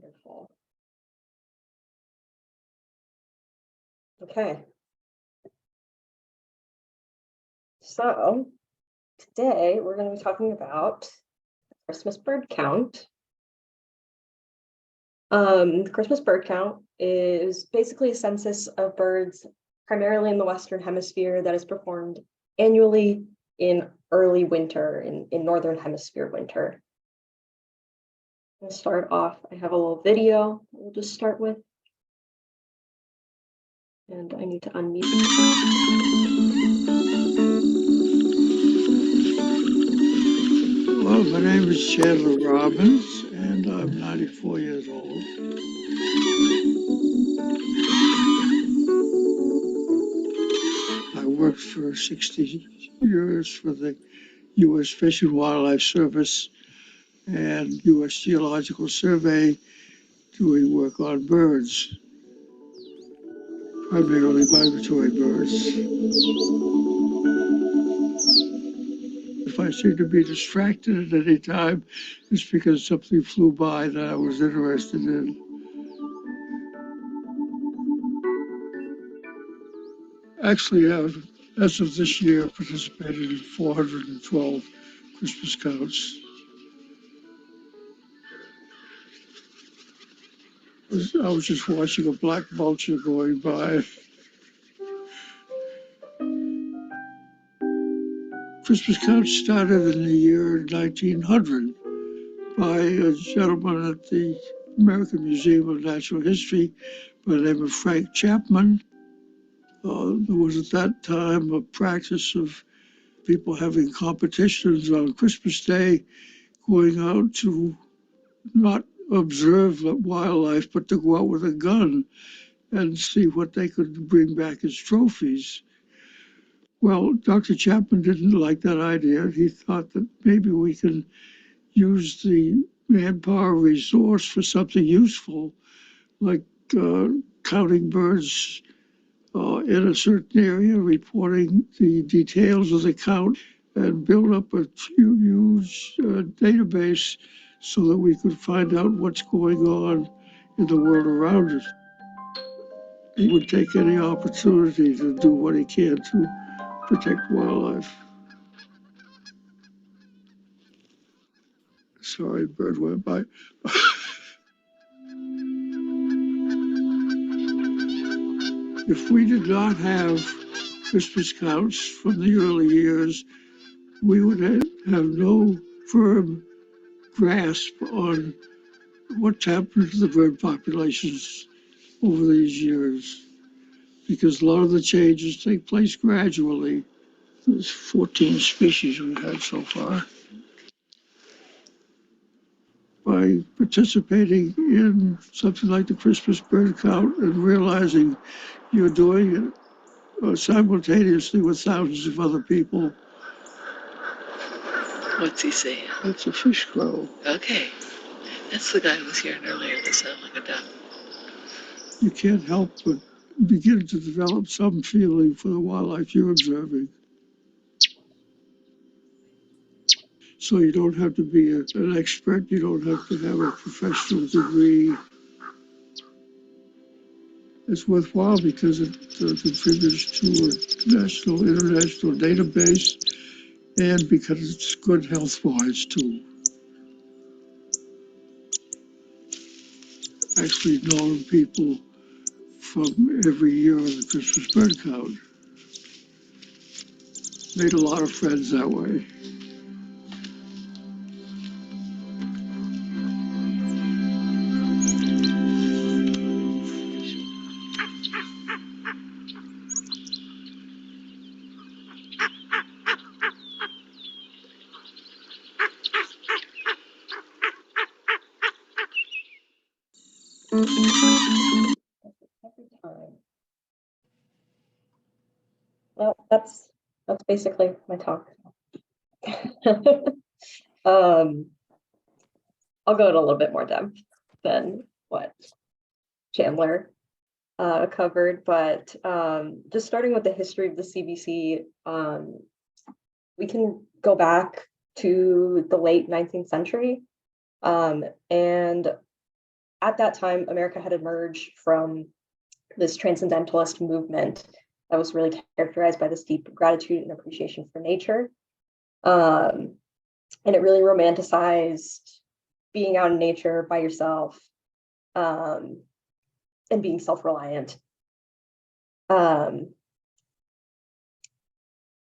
Wonderful. Okay. So today we're going to be talking about Christmas bird count. The Christmas bird count is basically a census of birds, primarily in the Western Hemisphere, that is performed annually in early winter, in Northern Hemisphere winter. I'm going to start off, I have a little video we'll just start with. And I need to unmute. Well, my name is Chandler Robbins, and I'm 94 years old. I worked for 60 years for the U.S. Fish and Wildlife Service and U.S. Geological Survey doing work on birds, primarily migratory birds. If I seem to be distracted at any time, it's because something flew by that I was interested in. Actually, I've, as of this year, participated in 412 Christmas counts. I was just watching a black vulture going by. Christmas counts started in the year 1900 by a gentleman at the American Museum of Natural History by the name of Frank Chapman. There was at that time a practice of people having competitions on Christmas Day, going out to not observe wildlife, but to go out with a gun and see what they could bring back as trophies. Well, Dr. Chapman didn't like that idea. He thought that maybe we can use the manpower resource for something useful, like counting birds in a certain area, reporting the details of the count, and build up a huge database so that we could find out what's going on in the world around us. He would take any opportunity to do what he can to protect wildlife. Sorry, bird went by. If we did not have Christmas counts from the early years, we would have no firm grasp on what's happened to the bird populations over these years, because a lot of the changes take place gradually. There's 14 species we've had so far. By participating in something like the Christmas bird count and realizing you're doing it simultaneously with thousands of other people. What's he saying? That's a fish crow. Okay. That's the guy who was here earlier that sounded like a duck. You can't help but begin to develop some feeling for the wildlife you're observing. So you don't have to be an expert, you don't have to have a professional degree. It's worthwhile because it contributes to a national, international database, and because it's good health-wise too. Actually known people from every year of the Christmas bird count. Made a lot of friends that way. Every time. Well, that's basically my talk. I'll go into a little bit more depth than what Chandler covered, but just starting with the history of the CBC, we can go back to the late 19th century, and at that time, America had emerged from this transcendentalist movement that was really characterized by this deep gratitude and appreciation for nature. And it really romanticized being out in nature by yourself, and being self-reliant.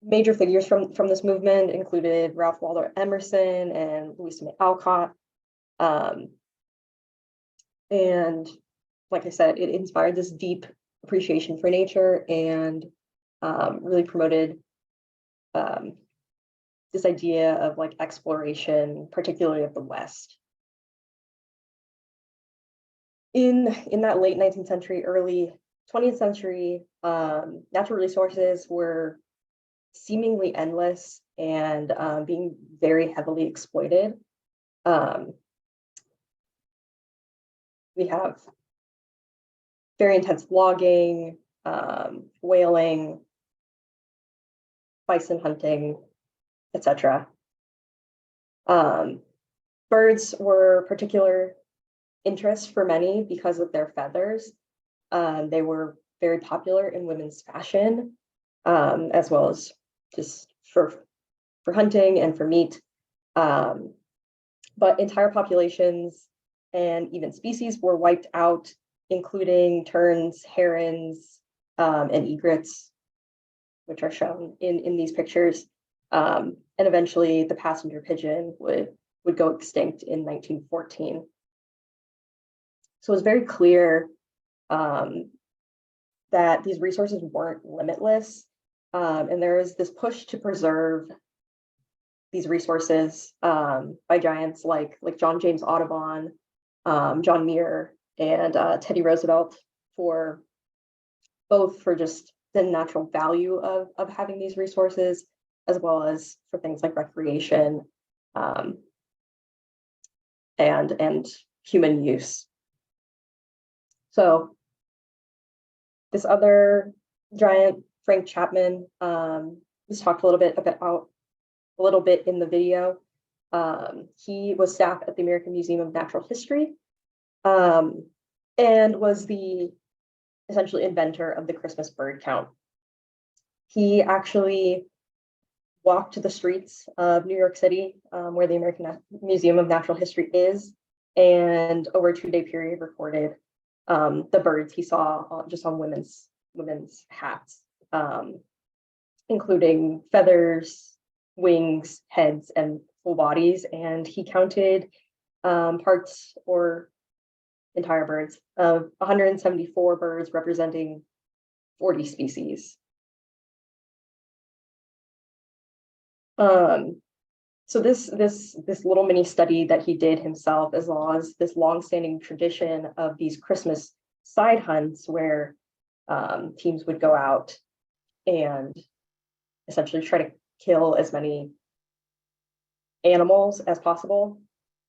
Major figures from this movement included Ralph Waldo Emerson and Louisa May Alcott. And like I said, it inspired this deep appreciation for nature and really promoted this idea of like exploration, particularly of the West. In that late 19th century, early 20th century, natural resources were seemingly endless and being very heavily exploited. We have very intense logging, whaling, bison hunting, etc. Birds were particular interest for many because of their feathers. They were very popular in women's fashion, as well as just for hunting and for meat. But entire populations and even species were wiped out, including terns, herons, and egrets, which are shown in these pictures. And eventually the passenger pigeon would go extinct in 1914. So it was very clear that these resources weren't limitless. And there was this push to preserve these resources by giants like John James Audubon, John Muir, and Teddy Roosevelt, for just the natural value of having these resources, as well as for things like recreation and human use. So this other giant, Frank Chapman, was talked a little bit about in the video. He was staff at the American Museum of Natural History, and was the essentially inventor of the Christmas bird count. He actually walked the streets of New York City, where the American Museum of Natural History is, and over a 2-day period recorded the birds he saw just on women's hats, including feathers, wings, heads, and full bodies. And he counted parts or entire birds of 174 birds, representing 40 species. So this little mini study that he did himself, as well as this longstanding tradition of these Christmas side hunts where teams would go out and essentially try to kill as many animals as possible.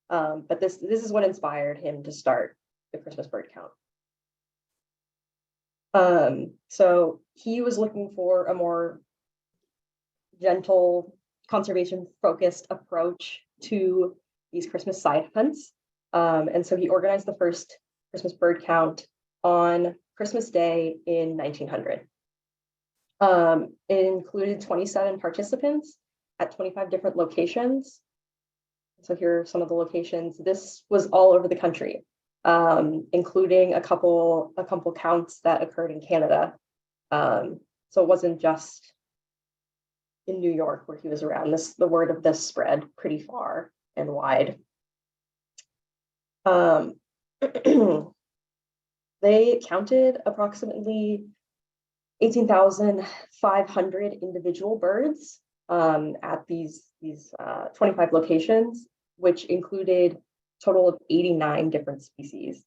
But this is what inspired him to start the Christmas bird count. So he was looking for a more gentle, conservation-focused approach to these Christmas side hunts. And so he organized the first Christmas bird count on Christmas Day in 1900. It included 27 participants at 25 different locations. So here are some of the locations. This was all over the country, including a couple counts that occurred in Canada. So it wasn't just in New York where he was around. The word of this spread pretty far and wide. They counted approximately 18,500 individual birds at these 25 locations, which included a total of 89 different species.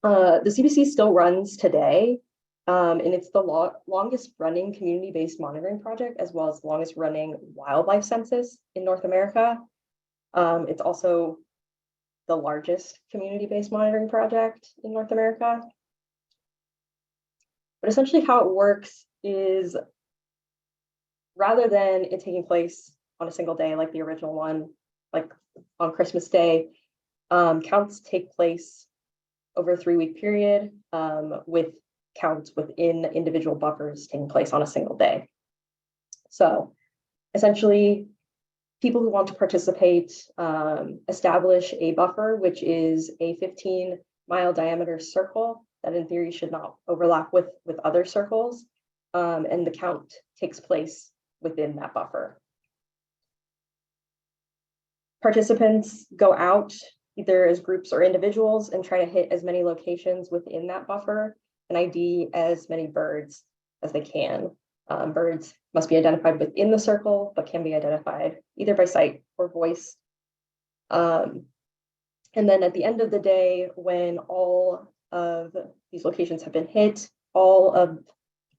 The CBC still runs today, and it's the longest running community-based monitoring project, as well as longest running wildlife census in North America. It's also the largest community-based monitoring project in North America. But essentially how it works is, rather than it taking place on a single day like the original one, like on Christmas Day. Counts take place over a 3-week period, with counts within individual buffers taking place on a single day. So essentially, people who want to participate establish a buffer, which is a 15-mile diameter circle that in theory should not overlap with other circles, and the count takes place within that buffer. Participants go out either as groups or individuals and try to hit as many locations within that buffer and ID as many birds as they can. Birds must be identified within the circle, but can be identified either by sight or voice. And then at the end of the day, when all of these locations have been hit, all of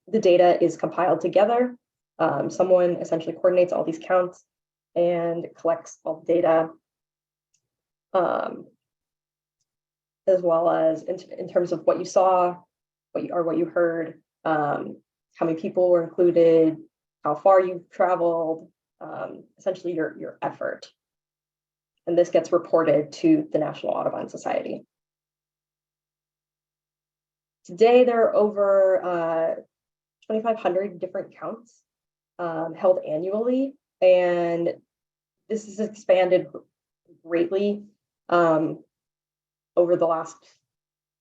the data is compiled together. Someone essentially coordinates all these counts and collects all the data, as well as in terms of what you saw, what you heard, how many people were included, how far you've traveled, essentially your effort. And this gets reported to the National Audubon Society. Today, there are over 2,500 different counts held annually, and this has expanded greatly over the last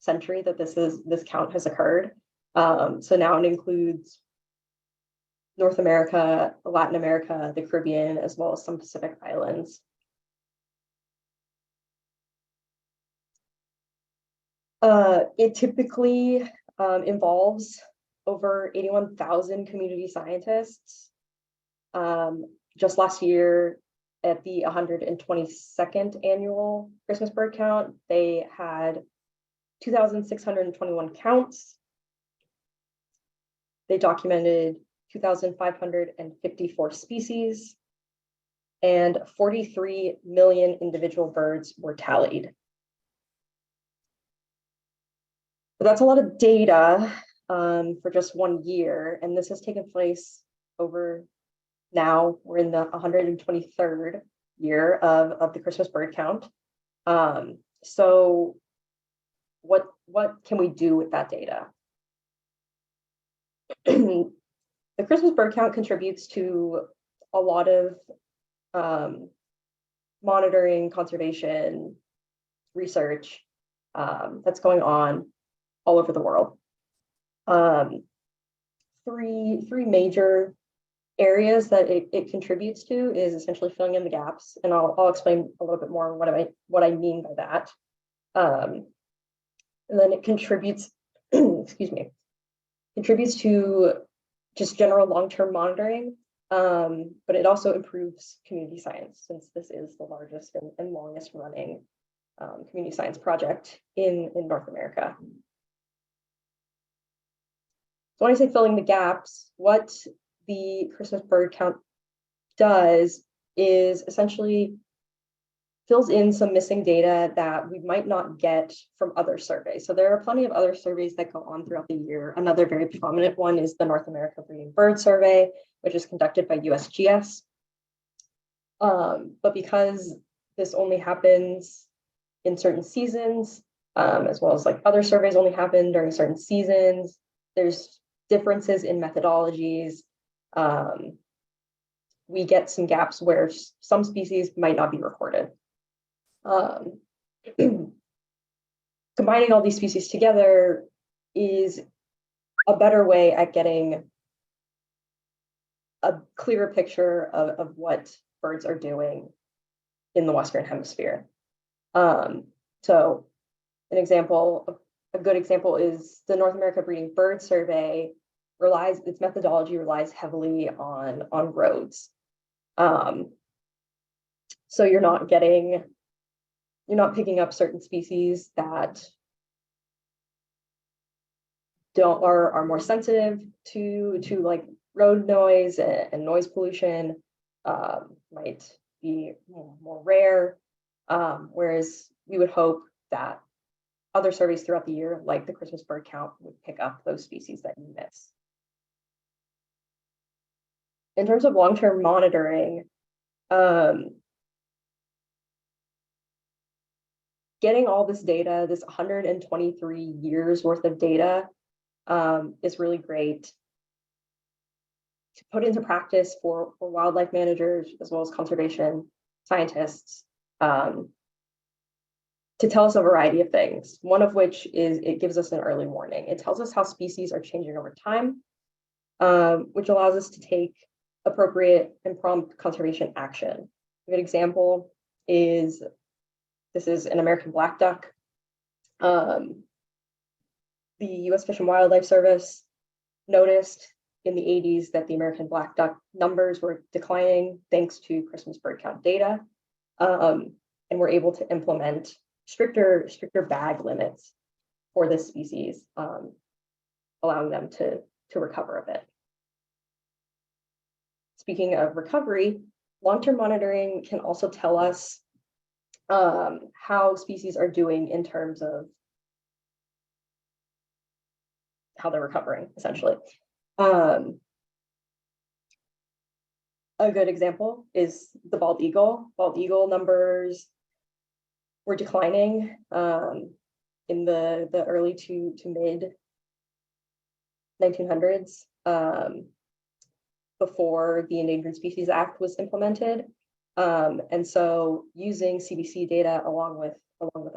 century that this count has occurred. So now it includes North America, Latin America, the Caribbean, as well as some Pacific islands. It typically involves over 81,000 community scientists. Just last year, at the 122nd annual Christmas bird count, they had 2,621 counts. They documented 2,554 species, and 43 million individual birds were tallied. But that's a lot of data for just 1 year, and this has taken place over, now we're in the 123rd year of the Christmas bird count. So what can we do with that data? The Christmas bird count contributes to a lot of monitoring, conservation, research that's going on all over the world. Three major areas that it contributes to is essentially filling in the gaps, and I'll explain a little bit more what I mean by that. And then it contributes, excuse me, contributes to just general long-term monitoring, but it also improves community science, since this is the largest and longest running community science project in North America. So when I say filling the gaps, what the Christmas bird count does is essentially fills in some missing data that we might not get from other surveys. So there are plenty of other surveys that go on throughout the year. Another very prominent one is the North America Breeding Bird Survey, which is conducted by USGS. But because this only happens in certain seasons, as well as like other surveys only happen during certain seasons, there's differences in methodologies. We get some gaps where some species might not be recorded. Combining all these species together is a better way at getting a clearer picture of what birds are doing in the Western Hemisphere. So a good example is the North America Breeding Bird Survey its methodology relies heavily on roads. So you're not picking up certain species that are more sensitive to like road noise and noise pollution, might be more rare, whereas we would hope that other surveys throughout the year, like the Christmas bird count, would pick up those species that you miss. In terms of long-term monitoring, getting all this data, this 123 years worth of data, is really great to put into practice for wildlife managers as well as conservation scientists, to tell us a variety of things. One of which is it gives us an early warning. It tells us how species are changing over time, which allows us to take appropriate and prompt conservation action. A good example is, this is an American black duck. The US Fish and Wildlife Service noticed in the 80s that the American black duck numbers were declining thanks to Christmas bird count data, and were able to implement stricter bag limits for this species, allowing them to recover a bit. Speaking of recovery, long-term monitoring can also tell us how species are doing in terms of how they're recovering, essentially. A good example is the bald eagle. Bald eagle numbers were declining in the early to mid 1900s, before the Endangered Species Act was implemented. And so using CBC data along with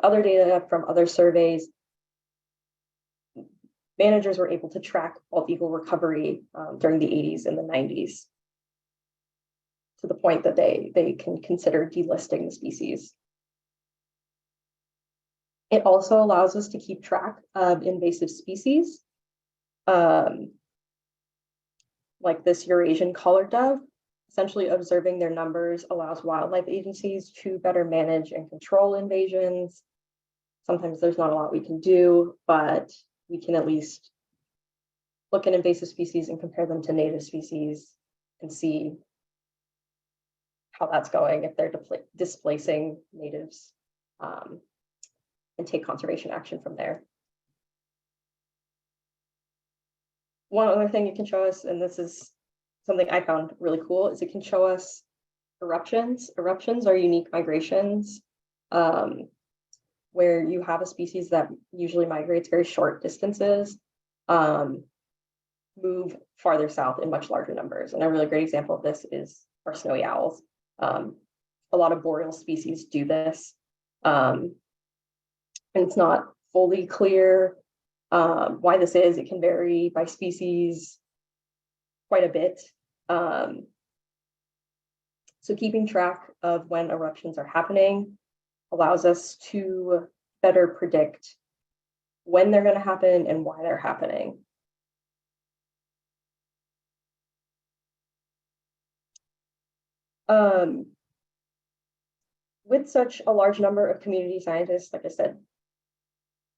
other data from other surveys, managers were able to track bald eagle recovery during the 80s and the 90s, to the point that they can consider delisting the species. It also allows us to keep track of invasive species, like this Eurasian collared dove. Essentially, observing their numbers allows wildlife agencies to better manage and control invasions. Sometimes there's not a lot we can do, but we can at least look at invasive species and compare them to native species and see how that's going, if they're displacing natives, and take conservation action from there. One other thing it can show us, and this is something I found really cool, is it can show us eruptions. Eruptions are unique migrations, where you have a species that usually migrates very short distances, move farther south in much larger numbers. And a really great example of this is our snowy owls. A lot of boreal species do this. And it's not fully clear why this is. It can vary by species quite a bit. So keeping track of when eruptions are happening allows us to better predict when they're going to happen and why they're happening. With such a large number of community scientists, like I said,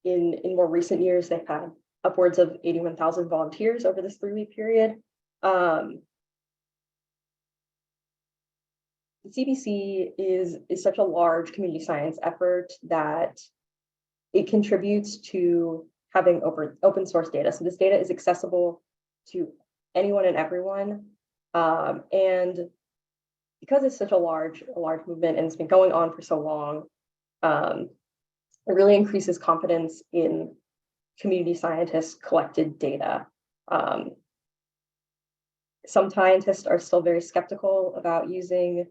in more recent years, they've had upwards of 81,000 volunteers over this 3-week period. The CBC is such a large community science effort that it contributes to having open source data. So this data is accessible to anyone and everyone. And because it's such a large movement and it's been going on for so long, it really increases confidence in community scientists' collected data. Some scientists are still very skeptical about using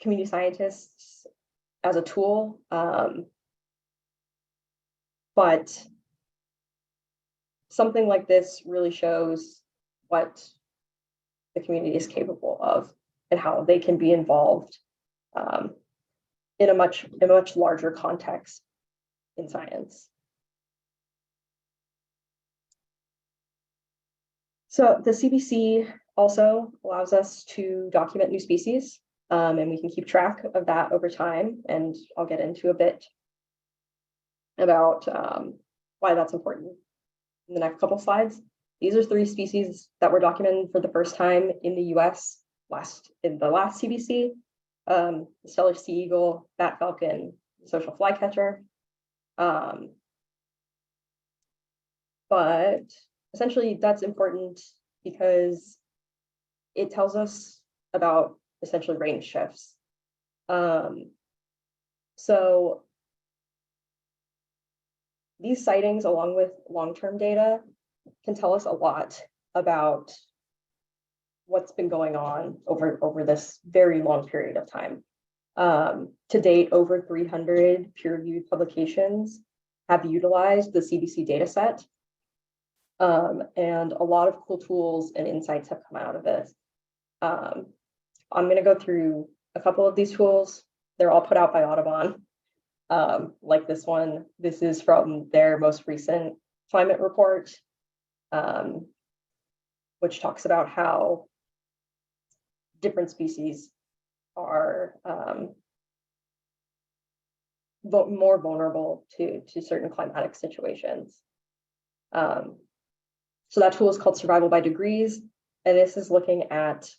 community scientists as a tool, but something like this really shows what the community is capable of and how they can be involved in a much larger context in science. So the CBC also allows us to document new species, and we can keep track of that over time. And I'll get into a bit about why that's important in the next couple slides. These are 3 species that were documented for the first time in the US in the last CBC: the stellar sea eagle, bat falcon, social flycatcher. But essentially that's important because it tells us about essentially range shifts. So these sightings, along with long-term data, can tell us a lot about what's been going on over this very long period of time. To date, over 300 peer-reviewed publications have utilized the CBC dataset. And a lot of cool tools and insights have come out of this. I'm going to go through a couple of these tools. They're all put out by Audubon. Like this one, this is from their most recent climate report, which talks about how different species are more vulnerable to certain climatic situations. So that tool is called Survival by Degrees, and this is looking at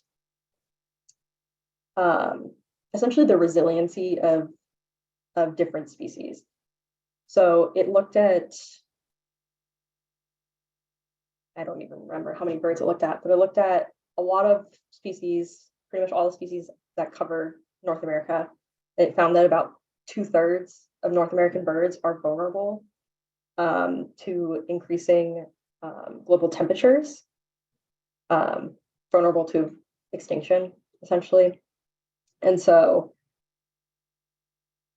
essentially the resiliency of different species. So it looked at, I don't even remember how many birds it looked at, but it looked at a lot of species, pretty much all the species that cover North America. It found that about 2/3 of North American birds are vulnerable to increasing global temperatures, vulnerable to extinction, essentially. And so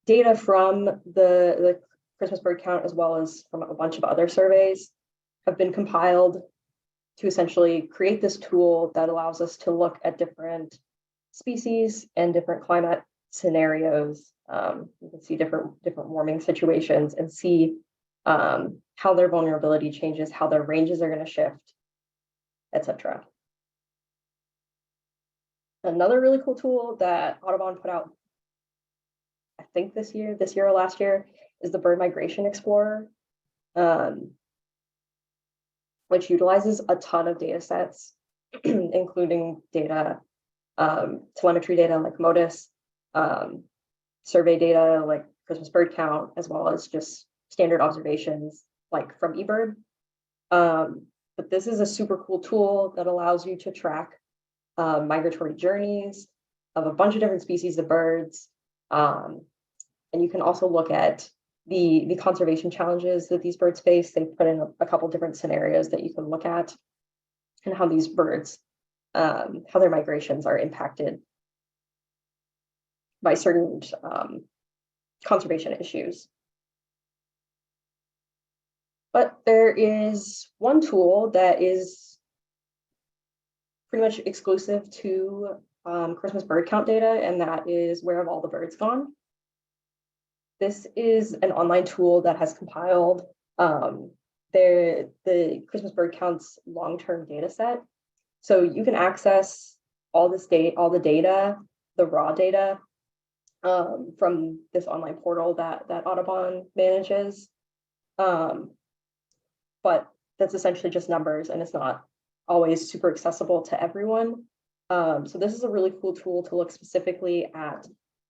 data from the Christmas bird count, as well as from a bunch of other surveys, have been compiled to essentially create this tool that allows us to look at different species and different climate scenarios. You can see different warming situations and see how their vulnerability changes, how their ranges are going to shift, etc. Another really cool tool that Audubon put out, I think this year or last year, is the Bird Migration Explorer, which utilizes a ton of data sets, including data, telemetry data like MODIS, survey data like Christmas bird count, as well as just standard observations like from eBird. But this is a super cool tool that allows you to track migratory journeys of a bunch of different species of birds. And you can also look at the conservation challenges that these birds face. They put in a couple different scenarios that you can look at, and how these birds, how their migrations are impacted by certain conservation issues. But there is one tool that is pretty much exclusive to Christmas bird count data, and that is Where Have All the Birds Gone? This is an online tool that has compiled the Christmas bird counts long-term data set. So you can access all the data, the raw data, from this online portal that Audubon manages. But that's essentially just numbers, and it's not always super accessible to everyone. So this is a really cool tool to look specifically at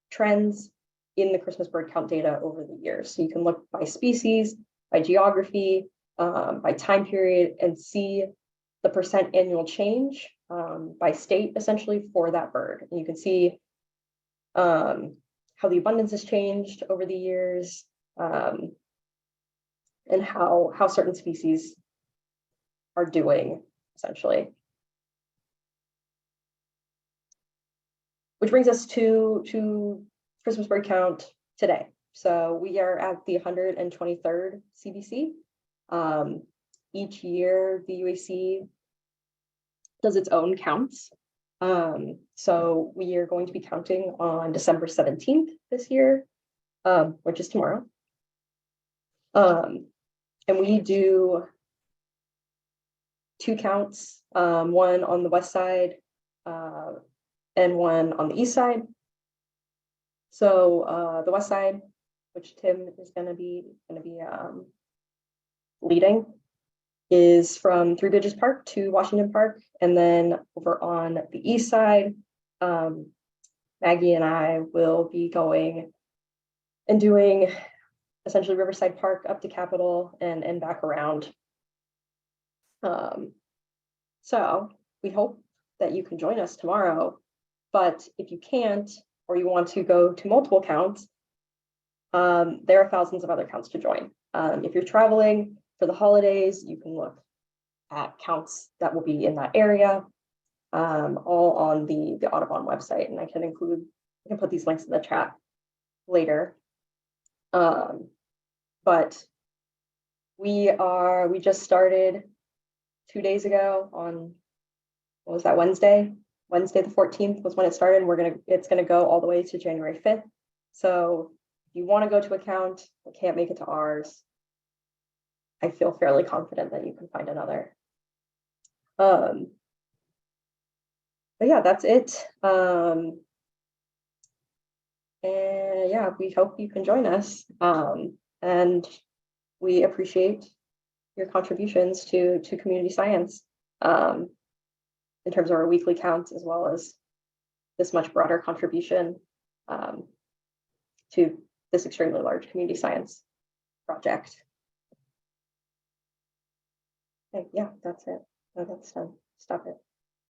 trends in the Christmas bird count data over the years. So you can look by species, by geography, by time period, and see the percent annual change by state, essentially, for that bird. And you can see how the abundance has changed over the years, and how certain species are doing, essentially. Which brings us to Christmas bird count today. So we are at the 123rd CBC. Each year, the UAC does its own counts. So we are going to be counting on December 17th this year, which is tomorrow. And we do 2 counts, one on the west side and one on the east side. So the west side, which Tim is going to be leading, is from Three Bridges Park to Washington Park, and then over on the east side, Maggie and I will be going and doing essentially Riverside Park up to Capitol and back around. So we hope that you can join us tomorrow, but if you can't, or you want to go to multiple counts, there are thousands of other counts to join. If you're traveling for the holidays, you can look at counts that will be in that area, all on the Audubon website. And I can put these links in the chat later. But we just started 2 days ago on, what was that, Wednesday the 14th was when it started. It's gonna go all the way to January 5th. So if you want to go to a count but can't make it to ours, I feel fairly confident that you can find another. But yeah, that's it. And yeah, we hope you can join us. And we appreciate your contributions to community science, in terms of our weekly counts, as well as this much broader contribution to this extremely large community science project. Okay, yeah, that's it. No, that's done. Stop it.